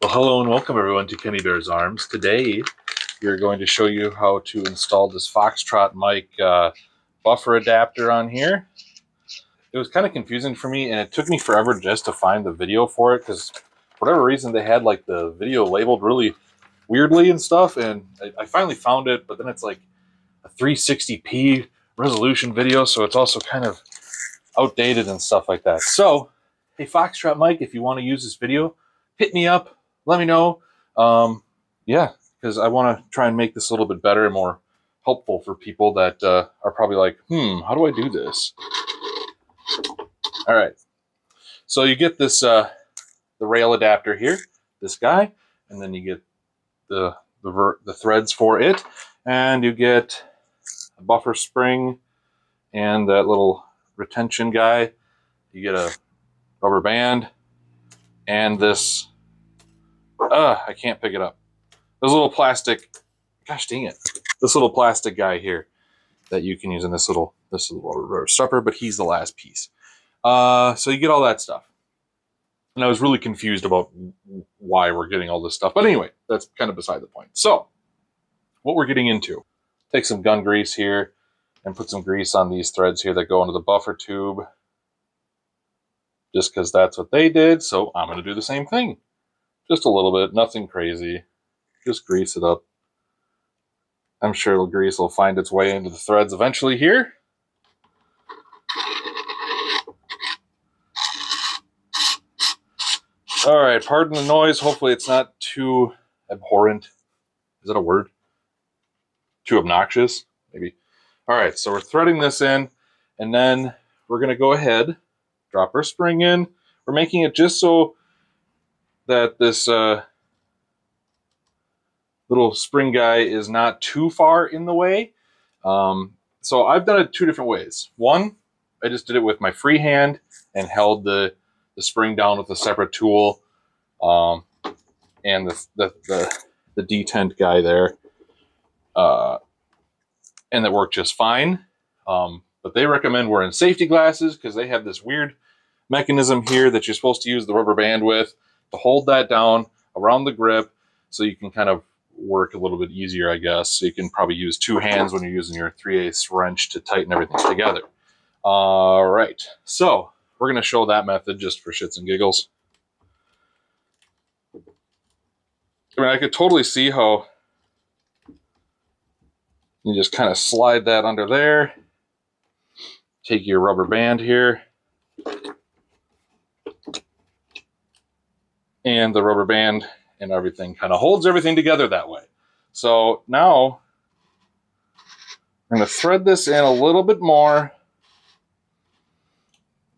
Well, hello and welcome everyone to Kenny Bear's Arms. Today we're going to show you how to install this Foxtrot mic buffer adapter on here. It was kind of confusing for me and it took me forever just to find the video for it because for whatever reason they had like the video labeled really weirdly and stuff, and I finally found it, but then it's like a 360p resolution video, so it's also kind of outdated and stuff like that. So, hey Foxtrot Mike, if you want to use this video, hit me up. Let me know. Yeah, because I want to try and make this a little bit better and more helpful for people that are probably like, how do I do this? All right. So you get this, the rail adapter here, this guy, and then you get the threads for it, and you get a buffer spring and that little retention guy. You get a rubber band and this. I can't pick it up. There's a little plastic, gosh dang it, this little plastic guy here that you can use in this little rubber stopper, but he's the last piece. So you get all that stuff. And I was really confused about why we're getting all this stuff. But anyway, that's kind of beside the point. So what we're getting into, take some gun grease here and put some grease on these threads here that go into the buffer tube. Just because that's what they did, so I'm going to do the same thing. Just a little bit, nothing crazy. Just grease it up. I'm sure the grease will find its way into the threads eventually here. All right, pardon the noise. Hopefully it's not too abhorrent. Is that a word? Too obnoxious, maybe. All right, so we're threading this in, and then we're going to go ahead, drop our spring in. We're making it just so that this little spring guy is not too far in the way. So I've done it two different ways. One, I just did it with my free hand and held the spring down with a separate tool, and the detent guy there, and it worked just fine. But they recommend wearing safety glasses because they have this weird mechanism here that you're supposed to use the rubber band with to hold that down around the grip so you can kind of work a little bit easier, I guess. So you can probably use two hands when you're using your 3/8 wrench to tighten everything together. All right, so we're going to show that method just for shits and giggles. I mean, I could totally see how you just kind of slide that under there. Take your rubber band here. And the rubber band and everything kind of holds everything together that way. So now I'm going to thread this in a little bit more.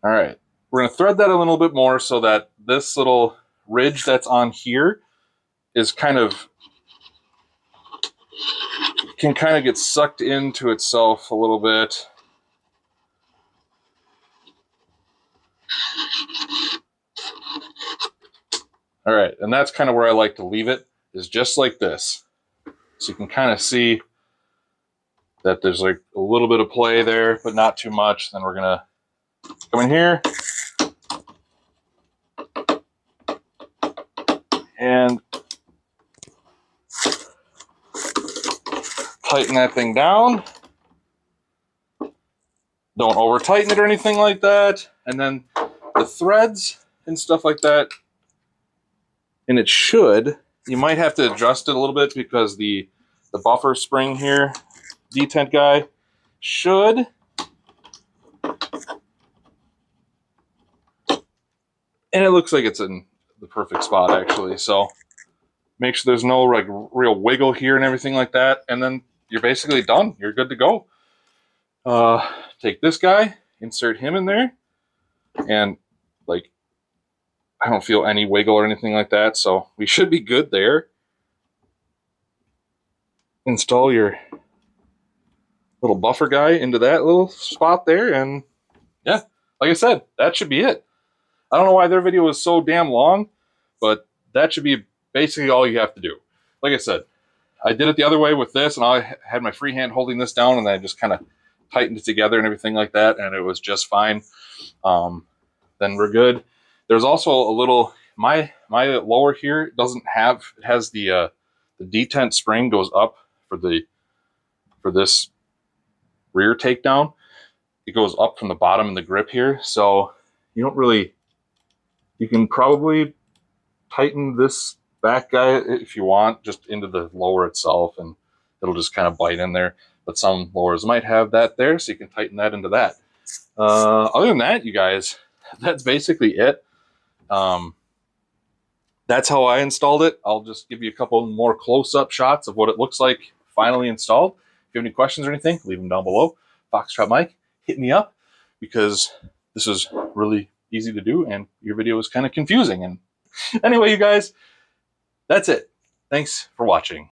All right, we're going to thread that a little bit more so that this little ridge that's on here is can kind of get sucked into itself a little bit. All right, and that's kind of where I like to leave it, is just like this. So you can kind of see that there's like a little bit of play there, but not too much. Then we're gonna come in here and tighten that thing down. Don't over tighten it or anything like that. And then the threads and stuff like that, and it should, you might have to adjust it a little bit because the buffer spring here, detent guy, should and it looks like it's in the perfect spot actually. So make sure there's no like real wiggle here and everything like that, and then you're basically done. You're good to go. Take this guy, insert him in there, and like I don't feel any wiggle or anything like that, so we should be good there. Install your little buffer guy into that little spot there, and yeah, like I said, that should be it. I don't know why their video was so damn long, but that should be basically all you have to do. Like I said, I did it the other way with this, and I had my free hand holding this down, and then I just kind of tightened it together and everything like that, and it was just fine. Then we're good. There's also a little, my my lower here doesn't have, it has the detent spring goes up for this rear takedown. It goes up from the bottom in the grip here, so you don't really, you can probably tighten this back guy if you want, just into the lower itself, and it'll just kind of bite in there. But some lowers might have that there, so you can tighten that into that. Other than that, you guys, that's basically it. That's how I installed it. I'll just give you a couple more close-up shots of what it looks like finally installed. If you have any questions or anything, leave them down below. Foxtrot Mike, hit me up, because this is really easy to do and your video was kind of confusing. And anyway, you guys, that's it. Thanks for watching.